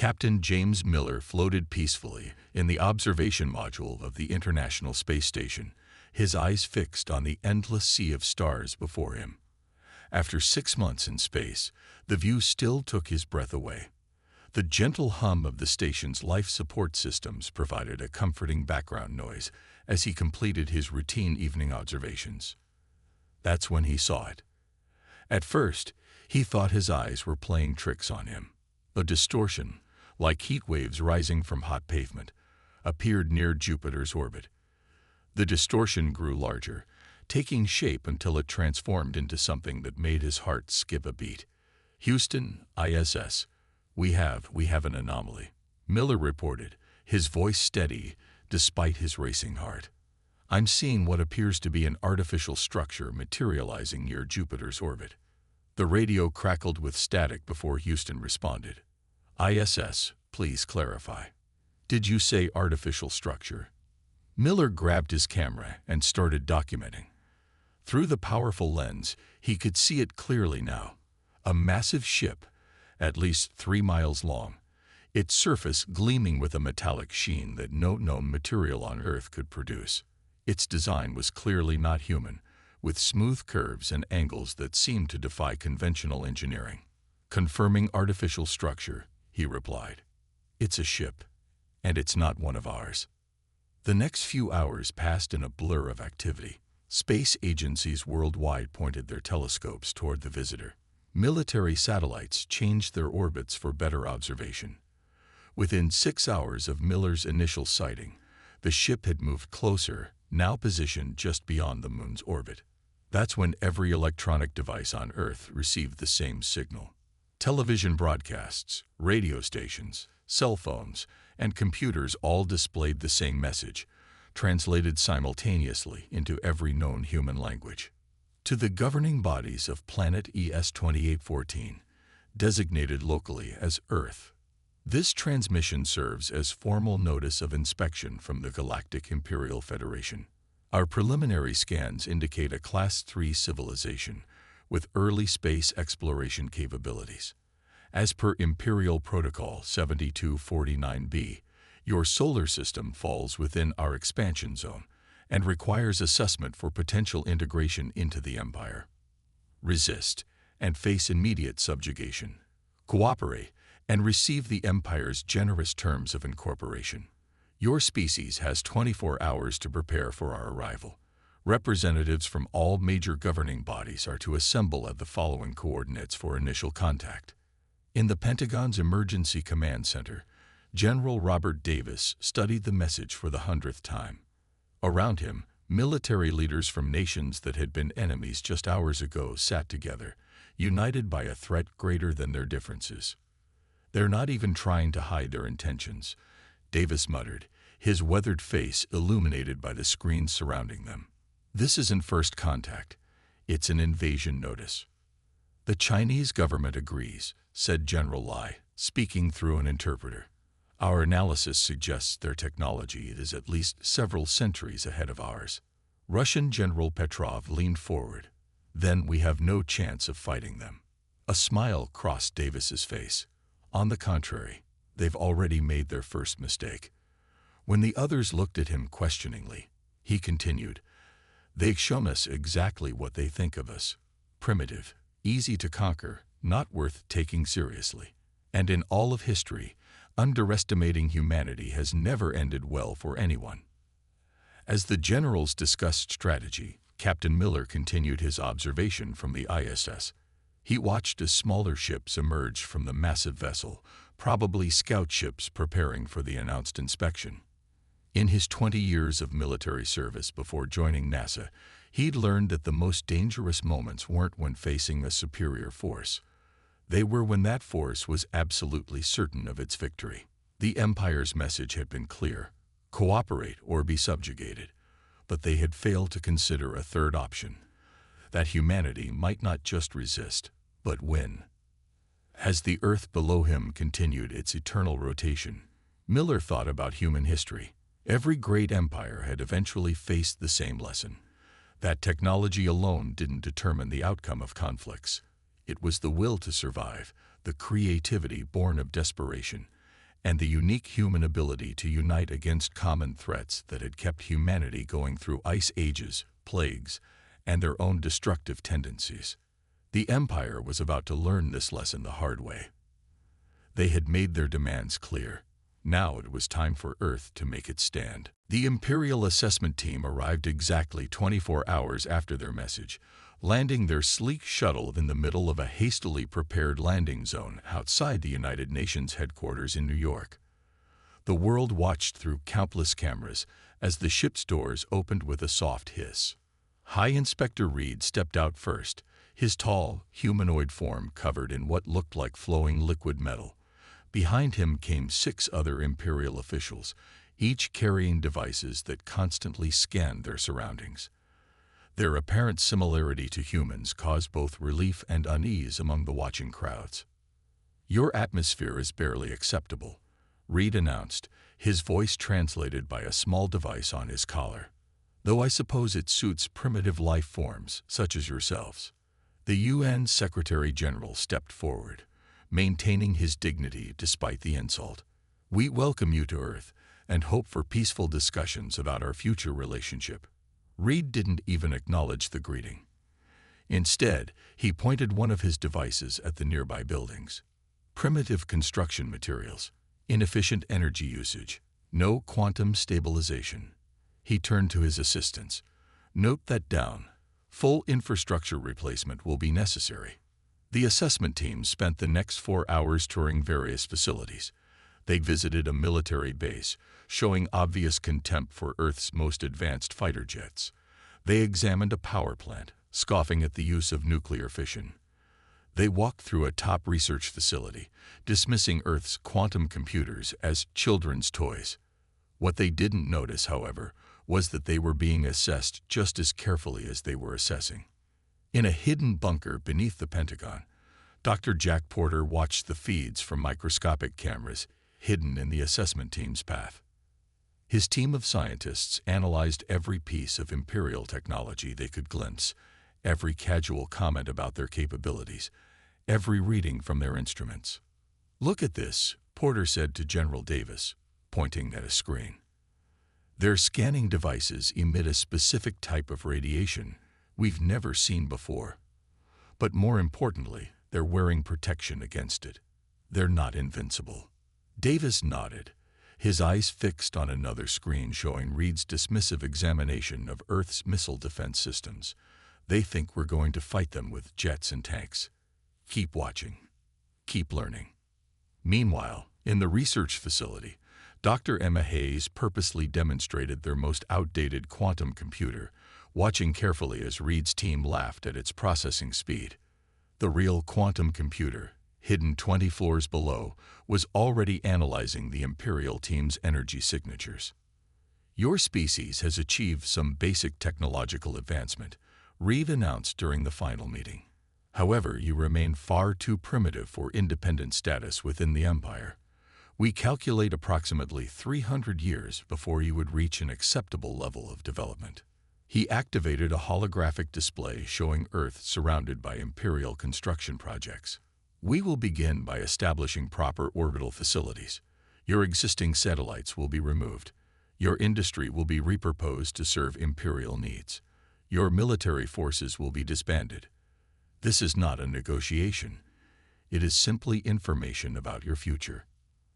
Captain James Miller floated peacefully in the observation module of the International Space Station, his eyes fixed on the endless sea of stars before him. After 6 months in space, the view still took his breath away. The gentle hum of the station's life support systems provided a comforting background noise as he completed his routine evening observations. That's when he saw it. At first, he thought his eyes were playing tricks on him. A distortion, like heat waves rising from hot pavement, appeared near Jupiter's orbit. The distortion grew larger, taking shape until it transformed into something that made his heart skip a beat. "Houston, ISS, we have an anomaly," Miller reported, his voice steady despite his racing heart. "I'm seeing what appears to be an artificial structure materializing near Jupiter's orbit." The radio crackled with static before Houston responded. "ISS, please clarify. Did you say artificial structure?" Miller grabbed his camera and started documenting. Through the powerful lens, he could see it clearly now. A massive ship, at least 3 miles long, its surface gleaming with a metallic sheen that no known material on Earth could produce. Its design was clearly not human, with smooth curves and angles that seemed to defy conventional engineering. "Confirming artificial structure," he replied. "It's a ship, and it's not one of ours." The next few hours passed in a blur of activity. Space agencies worldwide pointed their telescopes toward the visitor. Military satellites changed their orbits for better observation. Within 6 hours of Miller's initial sighting, the ship had moved closer, now positioned just beyond the moon's orbit. That's when every electronic device on Earth received the same signal. Television broadcasts, radio stations, cell phones, and computers all displayed the same message, translated simultaneously into every known human language. To the governing bodies of Planet ES 2814, designated locally as Earth, this transmission serves as formal notice of inspection from the Galactic Imperial Federation. Our preliminary scans indicate a Class 3 civilization with early space exploration capabilities. As per Imperial Protocol 7249B, your solar system falls within our expansion zone and requires assessment for potential integration into the Empire. Resist and face immediate subjugation. Cooperate and receive the Empire's generous terms of incorporation. Your species has 24 hours to prepare for our arrival. Representatives from all major governing bodies are to assemble at the following coordinates for initial contact. In the Pentagon's Emergency Command Center, General Robert Davis studied the message for the 100th time. Around him, military leaders from nations that had been enemies just hours ago sat together, united by a threat greater than their differences. "They're not even trying to hide their intentions," Davis muttered, his weathered face illuminated by the screens surrounding them. "This isn't first contact. It's an invasion notice." "The Chinese government agrees," said General Lai, speaking through an interpreter. "Our analysis suggests their technology is at least several centuries ahead of ours." Russian General Petrov leaned forward. "Then we have no chance of fighting them." A smile crossed Davis's face. "On the contrary, they've already made their first mistake." When the others looked at him questioningly, he continued, "They've shown us exactly what they think of us. Primitive, easy to conquer, not worth taking seriously. And in all of history, underestimating humanity has never ended well for anyone." As the generals discussed strategy, Captain Miller continued his observation from the ISS. He watched as smaller ships emerged from the massive vessel, probably scout ships preparing for the announced inspection. In his 20 years of military service before joining NASA, he'd learned that the most dangerous moments weren't when facing a superior force. They were when that force was absolutely certain of its victory. The Empire's message had been clear: cooperate or be subjugated. But they had failed to consider a third option: that humanity might not just resist, but win. As the Earth below him continued its eternal rotation, Miller thought about human history. Every great empire had eventually faced the same lesson: that technology alone didn't determine the outcome of conflicts. It was the will to survive, the creativity born of desperation, and the unique human ability to unite against common threats that had kept humanity going through ice ages, plagues, and their own destructive tendencies. The Empire was about to learn this lesson the hard way. They had made their demands clear. Now it was time for Earth to make its stand. The Imperial assessment team arrived exactly 24 hours after their message, landing their sleek shuttle in the middle of a hastily prepared landing zone outside the United Nations headquarters in New York. The world watched through countless cameras as the ship's doors opened with a soft hiss. High Inspector Reed stepped out first, his tall, humanoid form covered in what looked like flowing liquid metal. Behind him came 6 other Imperial officials, each carrying devices that constantly scanned their surroundings. Their apparent similarity to humans caused both relief and unease among the watching crowds. "Your atmosphere is barely acceptable," Reed announced, his voice translated by a small device on his collar. "Though I suppose it suits primitive life forms, such as yourselves." The UN Secretary-General stepped forward, maintaining his dignity despite the insult. "We welcome you to Earth and hope for peaceful discussions about our future relationship." Reed didn't even acknowledge the greeting. Instead, he pointed one of his devices at the nearby buildings. "Primitive construction materials, inefficient energy usage, no quantum stabilization." He turned to his assistants. "Note that down. Full infrastructure replacement will be necessary." The assessment team spent the next 4 hours touring various facilities. They visited a military base, showing obvious contempt for Earth's most advanced fighter jets. They examined a power plant, scoffing at the use of nuclear fission. They walked through a top research facility, dismissing Earth's quantum computers as children's toys. What they didn't notice, however, was that they were being assessed just as carefully as they were assessing. In a hidden bunker beneath the Pentagon, Dr. Jack Porter watched the feeds from microscopic cameras hidden in the assessment team's path. His team of scientists analyzed every piece of Imperial technology they could glimpse, every casual comment about their capabilities, every reading from their instruments. "Look at this," Porter said to General Davis, pointing at a screen. "Their scanning devices emit a specific type of radiation we've never seen before. But more importantly, they're wearing protection against it. They're not invincible." Davis nodded, his eyes fixed on another screen showing Reed's dismissive examination of Earth's missile defense systems. "They think we're going to fight them with jets and tanks. Keep watching. Keep learning." Meanwhile, in the research facility, Dr. Emma Hayes purposely demonstrated their most outdated quantum computer, watching carefully as Reed's team laughed at its processing speed. The real quantum computer, hidden 20 floors below, was already analyzing the Imperial team's energy signatures. "Your species has achieved some basic technological advancement," Reed announced during the final meeting. "However, you remain far too primitive for independent status within the Empire. We calculate approximately 300 years before you would reach an acceptable level of development." He activated a holographic display showing Earth surrounded by Imperial construction projects. "We will begin by establishing proper orbital facilities. Your existing satellites will be removed. Your industry will be repurposed to serve Imperial needs. Your military forces will be disbanded. This is not a negotiation. It is simply information about your future."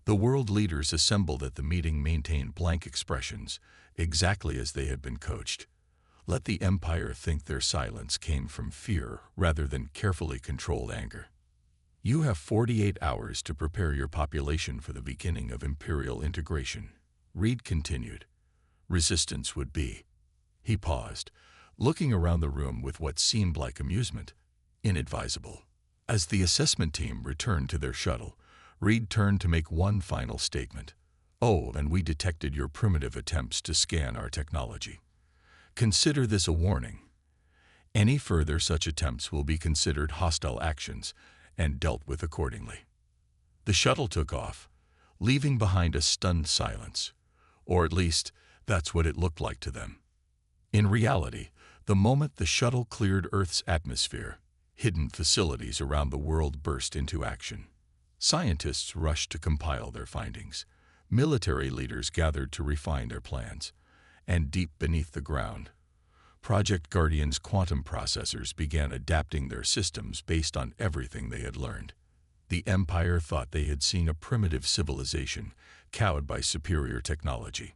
The world leaders assembled at the meeting maintained blank expressions, exactly as they had been coached. Let the Empire think their silence came from fear rather than carefully controlled anger. "You have 48 hours to prepare your population for the beginning of Imperial integration," Reed continued. "Resistance would be—" He paused, looking around the room with what seemed like amusement. "Inadvisable." As the assessment team returned to their shuttle, Reed turned to make one final statement. "Oh, and we detected your primitive attempts to scan our technology. Consider this a warning. Any further such attempts will be considered hostile actions and dealt with accordingly." The shuttle took off, leaving behind a stunned silence, or at least that's what it looked like to them. In reality, the moment the shuttle cleared Earth's atmosphere, hidden facilities around the world burst into action. Scientists rushed to compile their findings. Military leaders gathered to refine their plans. And deep beneath the ground, Project Guardian's quantum processors began adapting their systems based on everything they had learned. The Empire thought they had seen a primitive civilization, cowed by superior technology.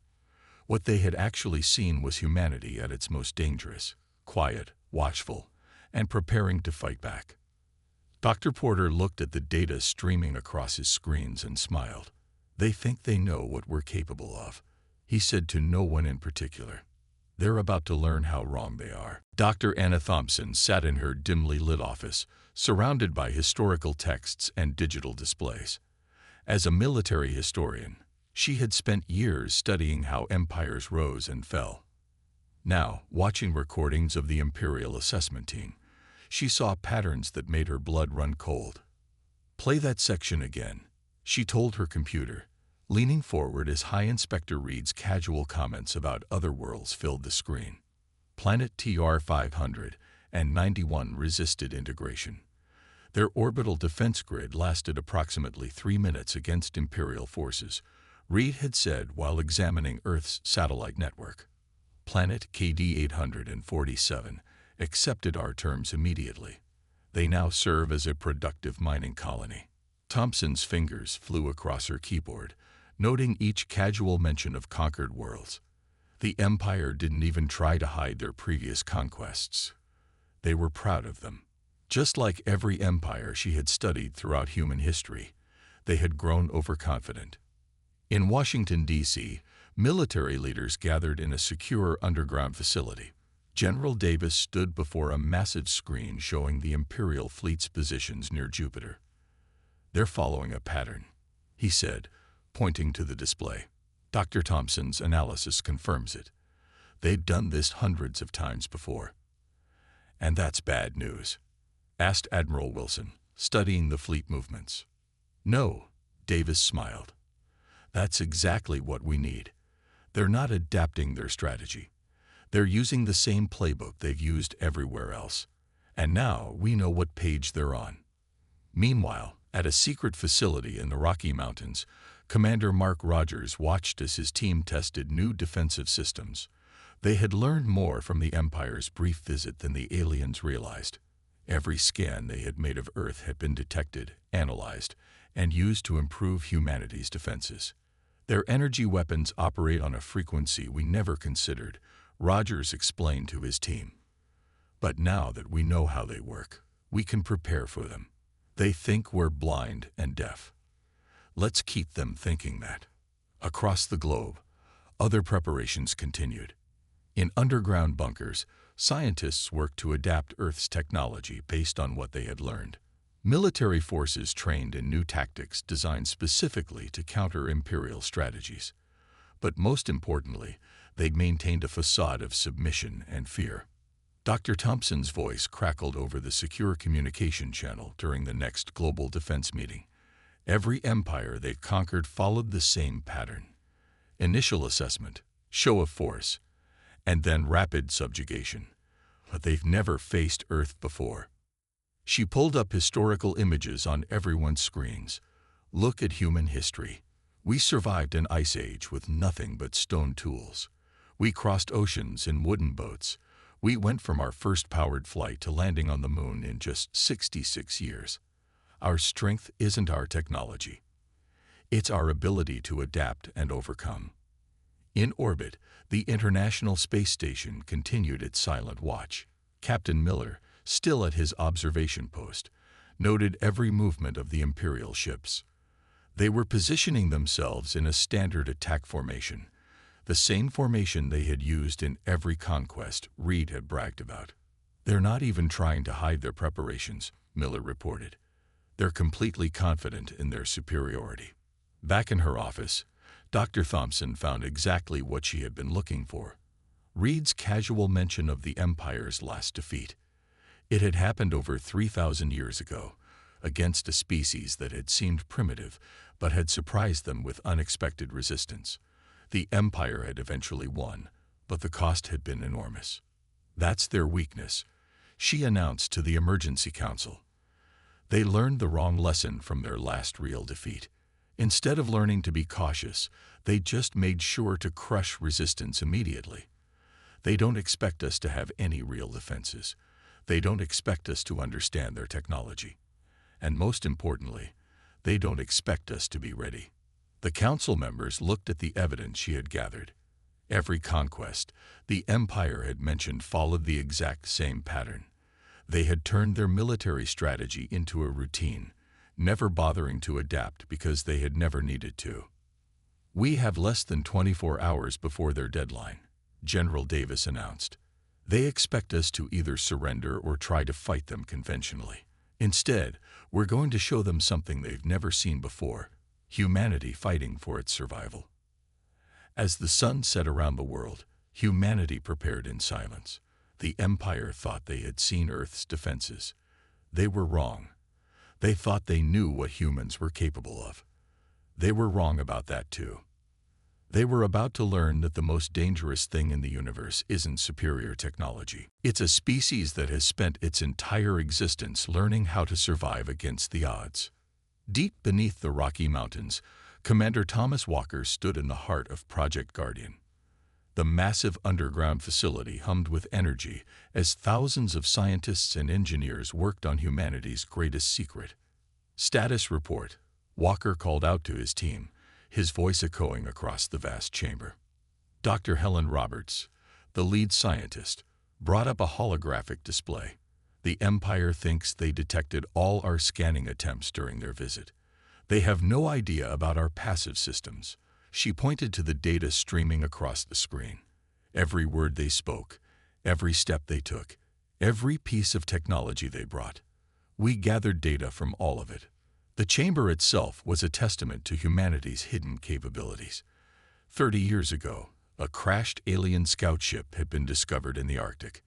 What they had actually seen was humanity at its most dangerous, quiet, watchful, and preparing to fight back. Dr. Porter looked at the data streaming across his screens and smiled. "They think they know what we're capable of," he said to no one in particular. "They're about to learn how wrong they are." Dr. Anna Thompson sat in her dimly lit office, surrounded by historical texts and digital displays. As a military historian, she had spent years studying how empires rose and fell. Now, watching recordings of the Imperial Assessment Team, she saw patterns that made her blood run cold. "Play that section again," she told her computer, leaning forward as High Inspector Reed's casual comments about other worlds filled the screen. Planet TR-500 and 91 resisted integration. Their orbital defense grid lasted approximately 3 minutes against Imperial forces, Reed had said while examining Earth's satellite network. Planet KD-847 accepted our terms immediately. They now serve as a productive mining colony. Thompson's fingers flew across her keyboard, noting each casual mention of conquered worlds. The Empire didn't even try to hide their previous conquests. They were proud of them. Just like every empire she had studied throughout human history, they had grown overconfident. In Washington, D.C., military leaders gathered in a secure underground facility. General Davis stood before a massive screen showing the Imperial fleet's positions near Jupiter. "They're following a pattern," he said, pointing to the display. Dr. Thompson's analysis confirms it. "They've done this hundreds of times before." "And that's bad news?" asked Admiral Wilson, studying the fleet movements. "No," Davis smiled. "That's exactly what we need. They're not adapting their strategy. They're using the same playbook they've used everywhere else. And now we know what page they're on." Meanwhile, at a secret facility in the Rocky Mountains, Commander Mark Rogers watched as his team tested new defensive systems. They had learned more from the Empire's brief visit than the aliens realized. Every scan they had made of Earth had been detected, analyzed, and used to improve humanity's defenses. "Their energy weapons operate on a frequency we never considered," Rogers explained to his team. "But now that we know how they work, we can prepare for them. They think we're blind and deaf. Let's keep them thinking that." Across the globe, other preparations continued. In underground bunkers, scientists worked to adapt Earth's technology based on what they had learned. Military forces trained in new tactics designed specifically to counter Imperial strategies. But most importantly, they maintained a facade of submission and fear. Dr. Thompson's voice crackled over the secure communication channel during the next global defense meeting. Every empire they conquered followed the same pattern: initial assessment, show of force, and then rapid subjugation. But they've never faced Earth before. She pulled up historical images on everyone's screens. "Look at human history. We survived an ice age with nothing but stone tools. We crossed oceans in wooden boats. We went from our first powered flight to landing on the moon in just 66 years. Our strength isn't our technology. It's our ability to adapt and overcome." In orbit, the International Space Station continued its silent watch. Captain Miller, still at his observation post, noted every movement of the Imperial ships. They were positioning themselves in a standard attack formation, the same formation they had used in every conquest Reed had bragged about. "They're not even trying to hide their preparations," Miller reported. "They're completely confident in their superiority." Back in her office, Dr. Thompson found exactly what she had been looking for: Reed's casual mention of the Empire's last defeat. It had happened over 3,000 years ago, against a species that had seemed primitive but had surprised them with unexpected resistance. The Empire had eventually won, but the cost had been enormous. "That's their weakness," she announced to the Emergency Council. They learned the wrong lesson from their last real defeat. Instead of learning to be cautious, they just made sure to crush resistance immediately. They don't expect us to have any real defenses. They don't expect us to understand their technology. And most importantly, they don't expect us to be ready. The council members looked at the evidence she had gathered. Every conquest the Empire had mentioned followed the exact same pattern. They had turned their military strategy into a routine, never bothering to adapt because they had never needed to. "We have less than 24 hours before their deadline," General Davis announced. "They expect us to either surrender or try to fight them conventionally. Instead, we're going to show them something they've never seen before: humanity fighting for its survival." As the sun set around the world, humanity prepared in silence. The Empire thought they had seen Earth's defenses. They were wrong. They thought they knew what humans were capable of. They were wrong about that too. They were about to learn that the most dangerous thing in the universe isn't superior technology. It's a species that has spent its entire existence learning how to survive against the odds. Deep beneath the Rocky Mountains, Commander Thomas Walker stood in the heart of Project Guardian. The massive underground facility hummed with energy as thousands of scientists and engineers worked on humanity's greatest secret. "Status report," Walker called out to his team, his voice echoing across the vast chamber. Dr. Helen Roberts, the lead scientist, brought up a holographic display. "The Empire thinks they detected all our scanning attempts during their visit. They have no idea about our passive systems." She pointed to the data streaming across the screen. Every word they spoke, every step they took, every piece of technology they brought. "We gathered data from all of it." The chamber itself was a testament to humanity's hidden capabilities. 30 years ago, a crashed alien scout ship had been discovered in the Arctic.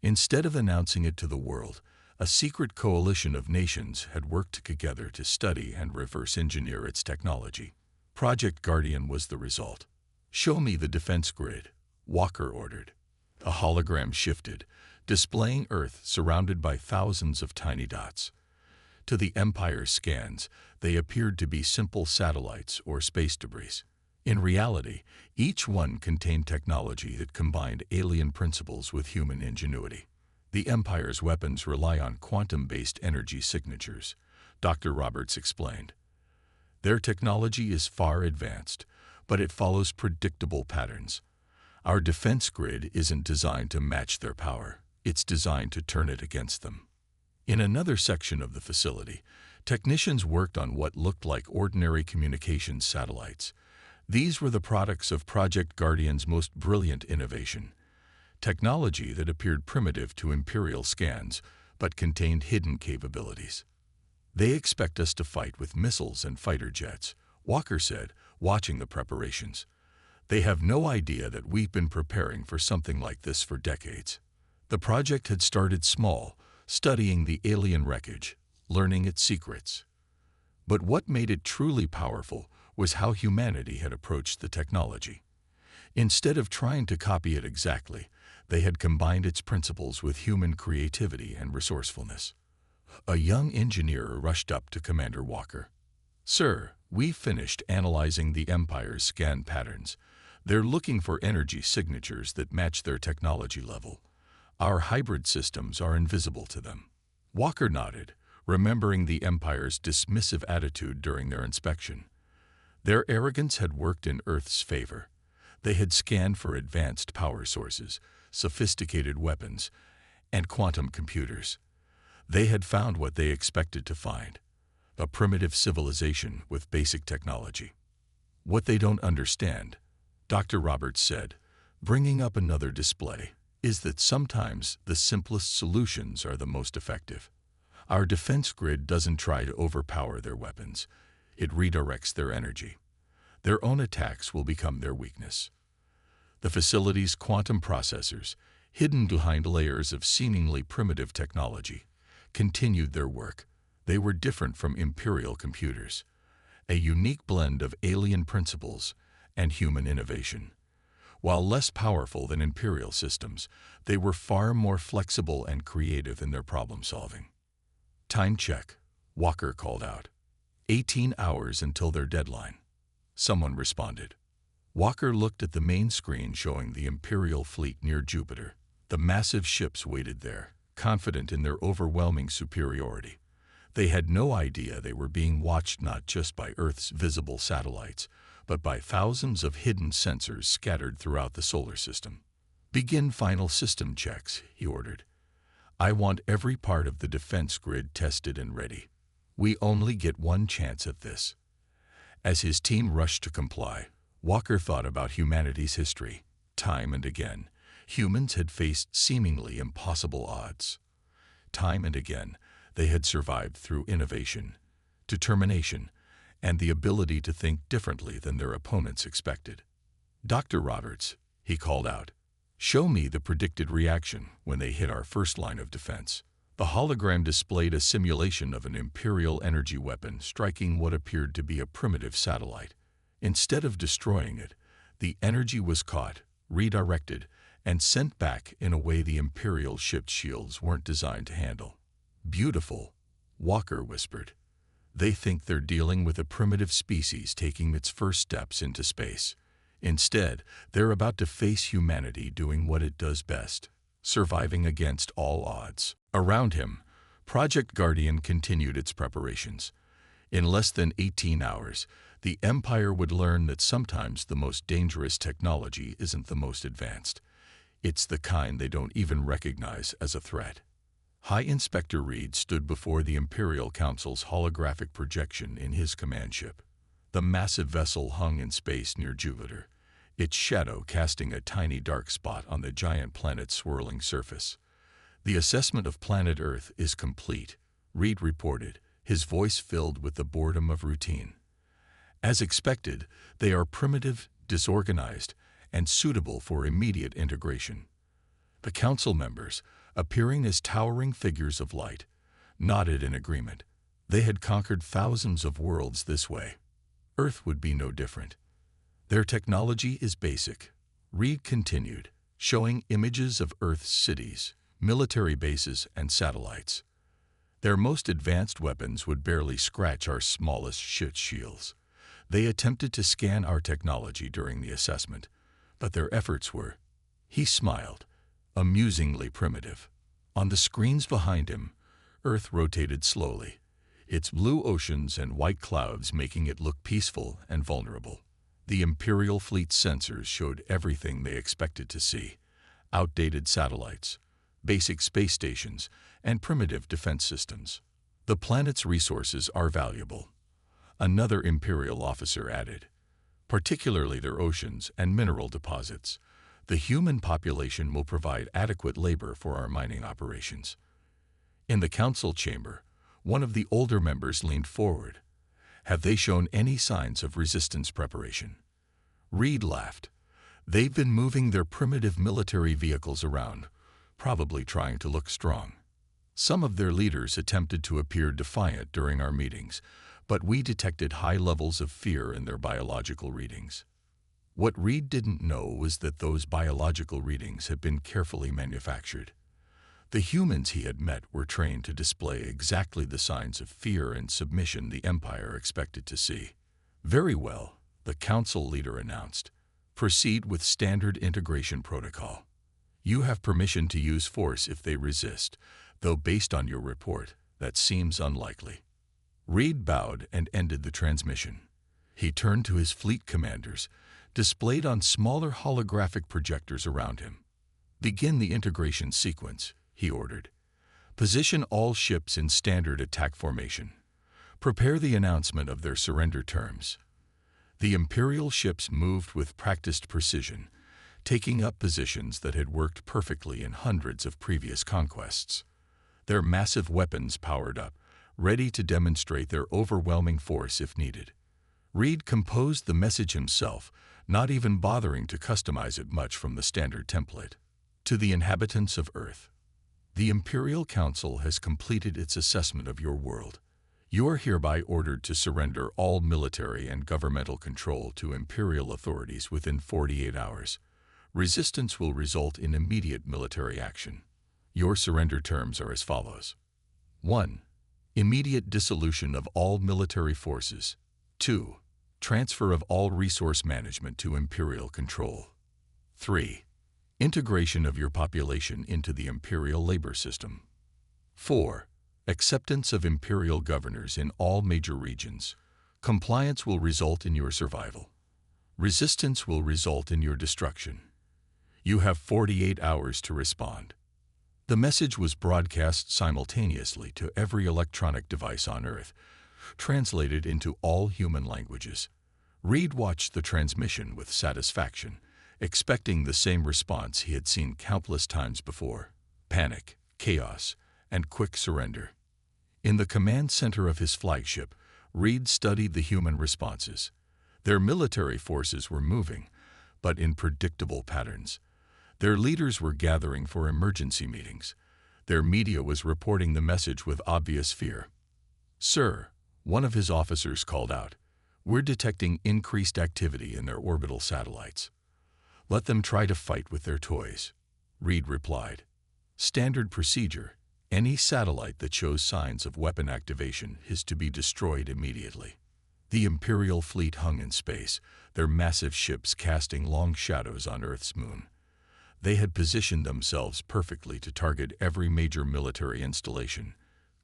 Instead of announcing it to the world, a secret coalition of nations had worked together to study and reverse engineer its technology. Project Guardian was the result. "Show me the defense grid," Walker ordered. A hologram shifted, displaying Earth surrounded by thousands of tiny dots. To the Empire's scans, they appeared to be simple satellites or space debris. In reality, each one contained technology that combined alien principles with human ingenuity. "The Empire's weapons rely on quantum-based energy signatures," Dr. Roberts explained. "Their technology is far advanced, but it follows predictable patterns. Our defense grid isn't designed to match their power. It's designed to turn it against them." In another section of the facility, technicians worked on what looked like ordinary communications satellites. These were the products of Project Guardian's most brilliant innovation. Technology that appeared primitive to Imperial scans, but contained hidden capabilities. "They expect us to fight with missiles and fighter jets," Walker said, watching the preparations. "They have no idea that we've been preparing for something like this for decades." The project had started small, studying the alien wreckage, learning its secrets. But what made it truly powerful was how humanity had approached the technology. Instead of trying to copy it exactly, they had combined its principles with human creativity and resourcefulness. A young engineer rushed up to Commander Walker. "Sir, we've finished analyzing the Empire's scan patterns. They're looking for energy signatures that match their technology level. Our hybrid systems are invisible to them." Walker nodded, remembering the Empire's dismissive attitude during their inspection. Their arrogance had worked in Earth's favor. They had scanned for advanced power sources, sophisticated weapons, and quantum computers. They had found what they expected to find: a primitive civilization with basic technology. "What they don't understand," Dr. Roberts said, bringing up another display, "is that sometimes the simplest solutions are the most effective. Our defense grid doesn't try to overpower their weapons. It redirects their energy. Their own attacks will become their weakness." The facility's quantum processors, hidden behind layers of seemingly primitive technology, continued their work. They were different from Imperial computers, a unique blend of alien principles and human innovation. While less powerful than Imperial systems, they were far more flexible and creative in their problem-solving. "Time check," Walker called out. 18 hours until their deadline. Someone responded. Walker looked at the main screen showing the Imperial fleet near Jupiter. The massive ships waited there, confident in their overwhelming superiority. They had no idea they were being watched not just by Earth's visible satellites, but by thousands of hidden sensors scattered throughout the solar system. Begin final system checks, he ordered. I want every part of the defense grid tested and ready. We only get one chance at this. As his team rushed to comply, Walker thought about humanity's history. Time and again, humans had faced seemingly impossible odds. Time and again, they had survived through innovation, determination, and the ability to think differently than their opponents expected. Dr. Roberts, he called out, show me the predicted reaction when they hit our first line of defense. The hologram displayed a simulation of an Imperial energy weapon striking what appeared to be a primitive satellite. Instead of destroying it, the energy was caught, redirected, and sent back in a way the Imperial ship's shields weren't designed to handle. Beautiful, Walker whispered. They think they're dealing with a primitive species taking its first steps into space. Instead, they're about to face humanity doing what it does best, surviving against all odds. Around him, Project Guardian continued its preparations. In less than 18 hours, the Empire would learn that sometimes the most dangerous technology isn't the most advanced. It's the kind they don't even recognize as a threat. High Inspector Reed stood before the Imperial Council's holographic projection in his command ship. The massive vessel hung in space near Jupiter, its shadow casting a tiny dark spot on the giant planet's swirling surface. The assessment of planet Earth is complete, Reed reported, his voice filled with the boredom of routine. As expected, they are primitive, disorganized, and suitable for immediate integration. The council members, appearing as towering figures of light, nodded in agreement. They had conquered thousands of worlds this way. Earth would be no different. Their technology is basic, Reed continued, showing images of Earth's cities, military bases, and satellites. Their most advanced weapons would barely scratch our smallest ship shields. They attempted to scan our technology during the assessment, but their efforts were, he smiled, amusingly primitive. On the screens behind him, Earth rotated slowly, its blue oceans and white clouds making it look peaceful and vulnerable. The Imperial fleet's sensors showed everything they expected to see: outdated satellites, basic space stations, and primitive defense systems. The planet's resources are valuable, another Imperial officer added, particularly their oceans and mineral deposits. The human population will provide adequate labor for our mining operations. In the council chamber, one of the older members leaned forward. Have they shown any signs of resistance preparation? Reed laughed. They've been moving their primitive military vehicles around, probably trying to look strong. Some of their leaders attempted to appear defiant during our meetings, but we detected high levels of fear in their biological readings. What Reed didn't know was that those biological readings had been carefully manufactured. The humans he had met were trained to display exactly the signs of fear and submission the Empire expected to see. Very well, the council leader announced. Proceed with standard integration protocol. You have permission to use force if they resist, though based on your report, that seems unlikely. Reed bowed and ended the transmission. He turned to his fleet commanders, displayed on smaller holographic projectors around him. Begin the integration sequence, he ordered. Position all ships in standard attack formation. Prepare the announcement of their surrender terms. The Imperial ships moved with practiced precision, taking up positions that had worked perfectly in hundreds of previous conquests. Their massive weapons powered up, ready to demonstrate their overwhelming force if needed. Reed composed the message himself, not even bothering to customize it much from the standard template. To the inhabitants of Earth, the Imperial Council has completed its assessment of your world. You are hereby ordered to surrender all military and governmental control to Imperial authorities within 48 hours. Resistance will result in immediate military action. Your surrender terms are as follows. 1. Immediate dissolution of all military forces. 2. Transfer of all resource management to Imperial control. 3. Integration of your population into the Imperial labor system. 4. Acceptance of Imperial governors in all major regions. Compliance will result in your survival. Resistance will result in your destruction. You have 48 hours to respond. The message was broadcast simultaneously to every electronic device on Earth, translated into all human languages. Reed watched the transmission with satisfaction, expecting the same response he had seen countless times before: panic, chaos, and quick surrender. In the command center of his flagship, Reed studied the human responses. Their military forces were moving, but in predictable patterns. Their leaders were gathering for emergency meetings. Their media was reporting the message with obvious fear. "Sir," one of his officers called out, "we're detecting increased activity in their orbital satellites." "Let them try to fight with their toys," Reed replied. "Standard procedure. Any satellite that shows signs of weapon activation is to be destroyed immediately." The Imperial fleet hung in space, their massive ships casting long shadows on Earth's moon. They had positioned themselves perfectly to target every major military installation,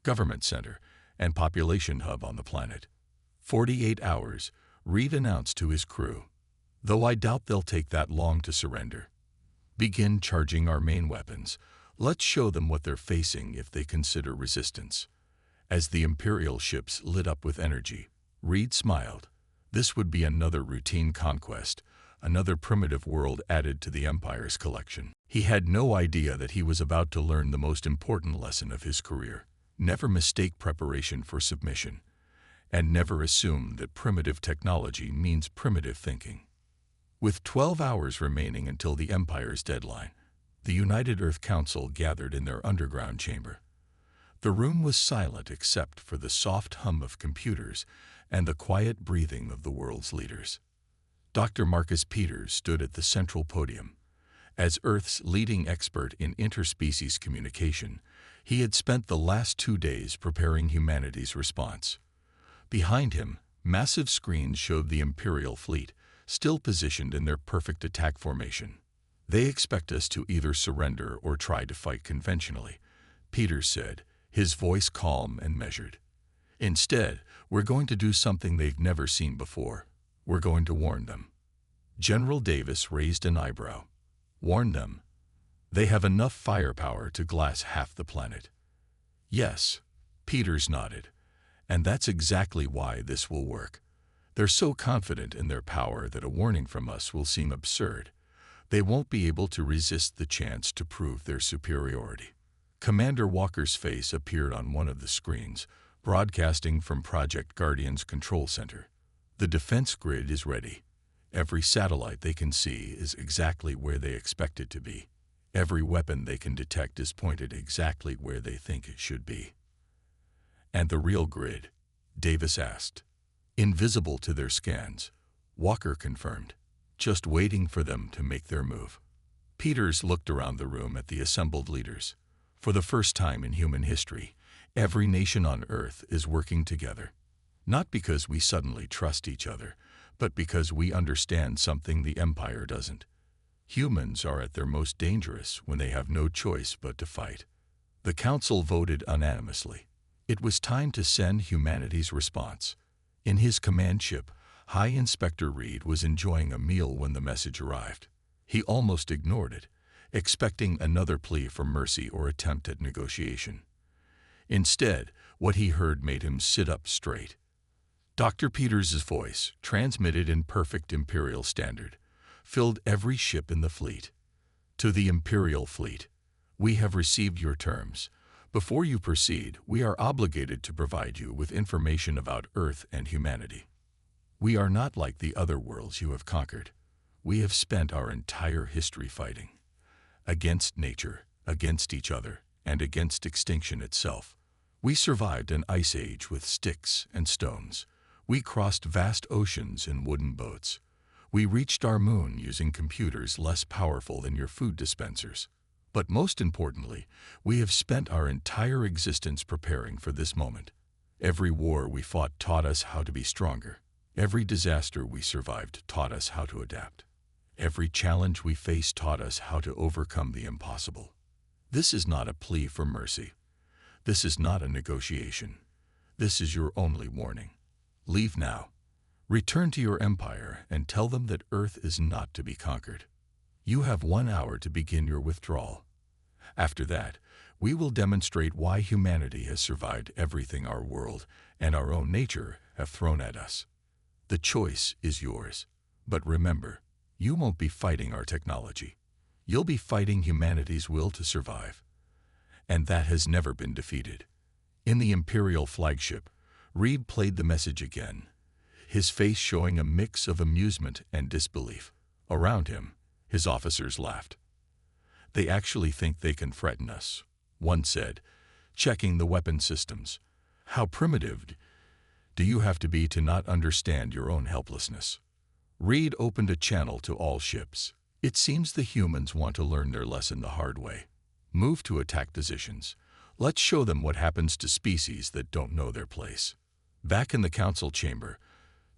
government center, and population hub on the planet. 48 hours, Reed announced to his crew. "Though I doubt they'll take that long to surrender. Begin charging our main weapons. Let's show them what they're facing if they consider resistance." As the Imperial ships lit up with energy, Reed smiled. This would be another routine conquest, another primitive world added to the Empire's collection. He had no idea that he was about to learn the most important lesson of his career: never mistake preparation for submission, and never assume that primitive technology means primitive thinking. With 12 hours remaining until the Empire's deadline, the United Earth Council gathered in their underground chamber. The room was silent except for the soft hum of computers and the quiet breathing of the world's leaders. Dr. Marcus Peters stood at the central podium. As Earth's leading expert in interspecies communication, he had spent the last 2 days preparing humanity's response. Behind him, massive screens showed the Imperial fleet, still positioned in their perfect attack formation. "They expect us to either surrender or try to fight conventionally," Peters said, his voice calm and measured. "Instead, we're going to do something they've never seen before. We're going to warn them." General Davis raised an eyebrow. "Warn them? They have enough firepower to glass half the planet." "Yes," Peters nodded, "and that's exactly why this will work. They're so confident in their power that a warning from us will seem absurd. They won't be able to resist the chance to prove their superiority." Commander Walker's face appeared on one of the screens, broadcasting from Project Guardian's control center. "The defense grid is ready. Every satellite they can see is exactly where they expect it to be. Every weapon they can detect is pointed exactly where they think it should be." "And the real grid?" Davis asked. "Invisible to their scans," Walker confirmed, "just waiting for them to make their move." Peters looked around the room at the assembled leaders. For the first time in human history, every nation on Earth is working together. Not because we suddenly trust each other, but because we understand something the Empire doesn't. Humans are at their most dangerous when they have no choice but to fight. The Council voted unanimously. It was time to send humanity's response. In his command ship, High Inspector Reed was enjoying a meal when the message arrived. He almost ignored it, expecting another plea for mercy or attempt at negotiation. Instead, what he heard made him sit up straight. Dr. Peters' voice, transmitted in perfect Imperial standard, filled every ship in the fleet. "To the Imperial fleet, we have received your terms. Before you proceed, we are obligated to provide you with information about Earth and humanity. We are not like the other worlds you have conquered. We have spent our entire history fighting. Against nature, against each other, and against extinction itself. We survived an ice age with sticks and stones. We crossed vast oceans in wooden boats. We reached our moon using computers less powerful than your food dispensers. But most importantly, we have spent our entire existence preparing for this moment. Every war we fought taught us how to be stronger. Every disaster we survived taught us how to adapt. Every challenge we faced taught us how to overcome the impossible. This is not a plea for mercy. This is not a negotiation. This is your only warning. Leave now. Return to your empire and tell them that Earth is not to be conquered. You have 1 hour to begin your withdrawal. After that, we will demonstrate why humanity has survived everything our world and our own nature have thrown at us. The choice is yours. But remember, you won't be fighting our technology. You'll be fighting humanity's will to survive. And that has never been defeated. In the Imperial flagship, Reed played the message again, his face showing a mix of amusement and disbelief. Around him, his officers laughed. They actually think they can threaten us, one said, checking the weapon systems. How primitive do you have to be to not understand your own helplessness? Reed opened a channel to all ships. It seems the humans want to learn their lesson the hard way. Move to attack positions. Let's show them what happens to species that don't know their place. Back in the council chamber,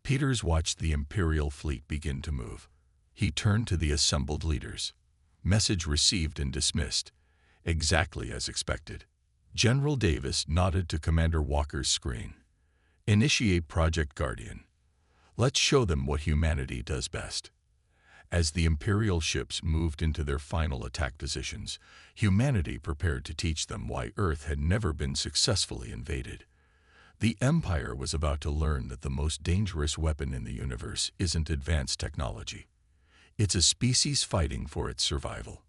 Peters watched the Imperial fleet begin to move. He turned to the assembled leaders. Message received and dismissed, exactly as expected. General Davis nodded to Commander Walker's screen. Initiate Project Guardian. Let's show them what humanity does best. As the Imperial ships moved into their final attack positions, humanity prepared to teach them why Earth had never been successfully invaded. The Empire was about to learn that the most dangerous weapon in the universe isn't advanced technology. It's a species fighting for its survival.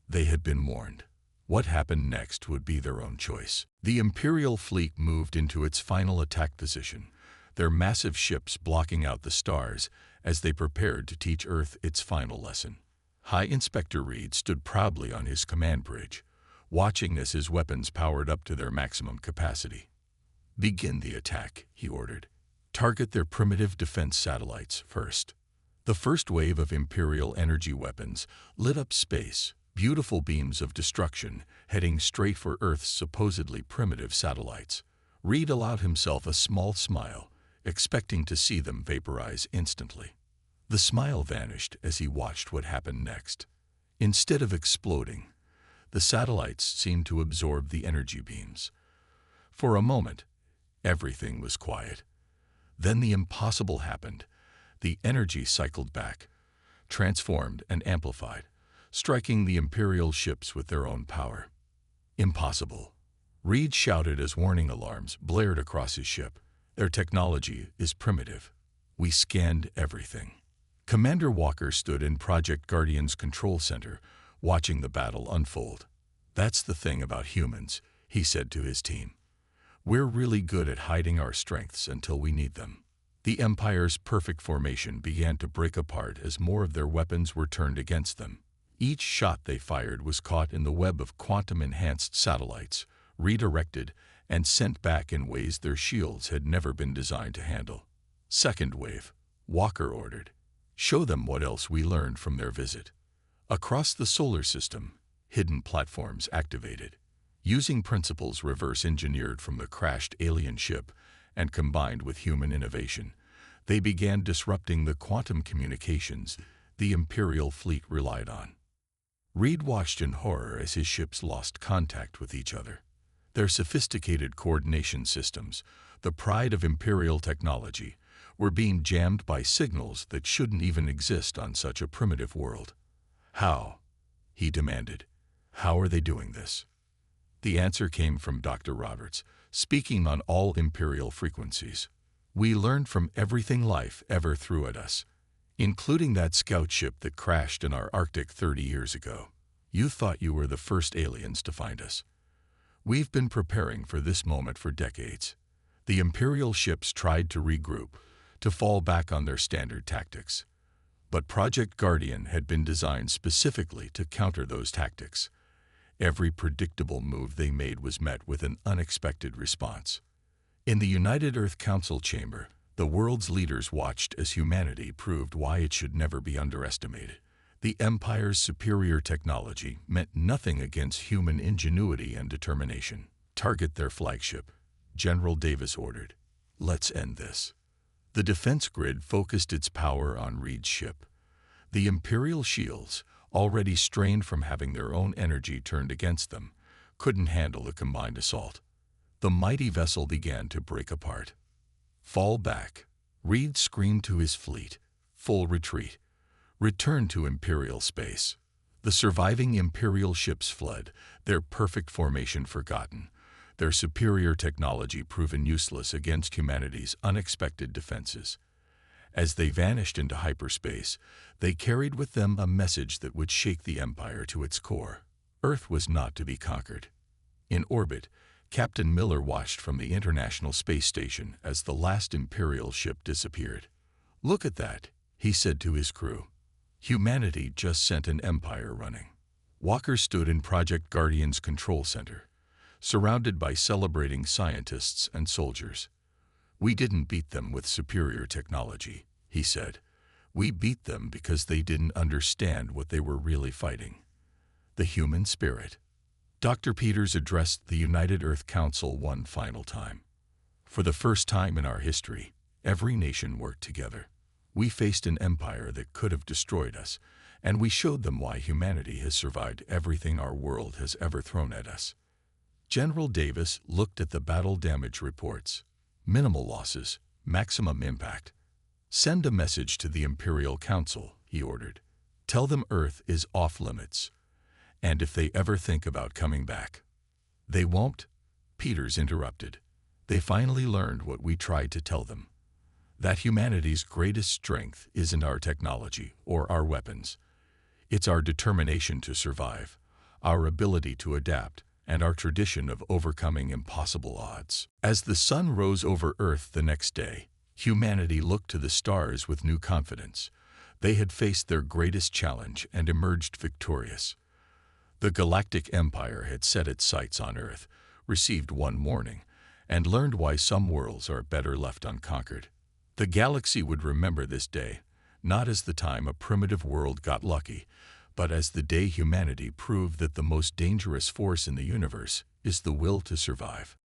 They had been warned. What happened next would be their own choice. The Imperial fleet moved into its final attack position, their massive ships blocking out the stars as they prepared to teach Earth its final lesson. High Inspector Reed stood proudly on his command bridge, watching as his weapons powered up to their maximum capacity. Begin the attack, he ordered. Target their primitive defense satellites first. The first wave of Imperial energy weapons lit up space, beautiful beams of destruction heading straight for Earth's supposedly primitive satellites. Reed allowed himself a small smile, expecting to see them vaporize instantly. The smile vanished as he watched what happened next. Instead of exploding, the satellites seemed to absorb the energy beams. For a moment, everything was quiet. Then the impossible happened. The energy cycled back, transformed and amplified, striking the Imperial ships with their own power. Impossible. Reed shouted as warning alarms blared across his ship. Their technology is primitive. We scanned everything. Commander Walker stood in Project Guardian's control center, watching the battle unfold. That's the thing about humans, he said to his team. We're really good at hiding our strengths until we need them. The Empire's perfect formation began to break apart as more of their weapons were turned against them. Each shot they fired was caught in the web of quantum-enhanced satellites, redirected and sent back in ways their shields had never been designed to handle. Second wave, Walker ordered. Show them what else we learned from their visit. Across the solar system, hidden platforms activated. Using principles reverse-engineered from the crashed alien ship and combined with human innovation, they began disrupting the quantum communications the Imperial fleet relied on. Reed watched in horror as his ships lost contact with each other. Their sophisticated coordination systems, the pride of Imperial technology, were being jammed by signals that shouldn't even exist on such a primitive world. How? He demanded. How are they doing this? The answer came from Dr. Roberts, speaking on all Imperial frequencies. We learned from everything life ever threw at us, including that scout ship that crashed in our Arctic 30 years ago. You thought you were the first aliens to find us. We've been preparing for this moment for decades. The Imperial ships tried to regroup, to fall back on their standard tactics. But Project Guardian had been designed specifically to counter those tactics. Every predictable move they made was met with an unexpected response. In the United Earth Council chamber, the world's leaders watched as humanity proved why it should never be underestimated. The Empire's superior technology meant nothing against human ingenuity and determination. Target their flagship. General Davis ordered. Let's end this. The defense grid focused its power on Reed's ship. The Imperial shields, already strained from having their own energy turned against them, couldn't handle the combined assault. The mighty vessel began to break apart. Fall back. Reed screamed to his fleet. Full retreat. Return to Imperial space. The surviving Imperial ships fled, their perfect formation forgotten, their superior technology proven useless against humanity's unexpected defenses. As they vanished into hyperspace, they carried with them a message that would shake the Empire to its core. Earth was not to be conquered. In orbit, Captain Miller watched from the International Space Station as the last Imperial ship disappeared. "Look at that," he said to his crew. "Humanity just sent an Empire running." Walker stood in Project Guardian's control center, surrounded by celebrating scientists and soldiers. "We didn't beat them with superior technology," he said. "We beat them because they didn't understand what they were really fighting. The human spirit." Dr. Peters addressed the United Earth Council one final time. "For the first time in our history, every nation worked together. We faced an empire that could have destroyed us, and we showed them why humanity has survived everything our world has ever thrown at us." General Davis looked at the battle damage reports. "Minimal losses, maximum impact. Send a message to the Imperial Council," he ordered. "Tell them Earth is off limits. And if they ever think about coming back—" "They won't," Peters interrupted. "They finally learned what we tried to tell them. That humanity's greatest strength isn't our technology or our weapons. It's our determination to survive, our ability to adapt, and our tradition of overcoming impossible odds." As the sun rose over Earth the next day, humanity looked to the stars with new confidence. They had faced their greatest challenge and emerged victorious. The Galactic Empire had set its sights on Earth, received one warning, and learned why some worlds are better left unconquered. The galaxy would remember this day, not as the time a primitive world got lucky, but as the day humanity proved that the most dangerous force in the universe is the will to survive.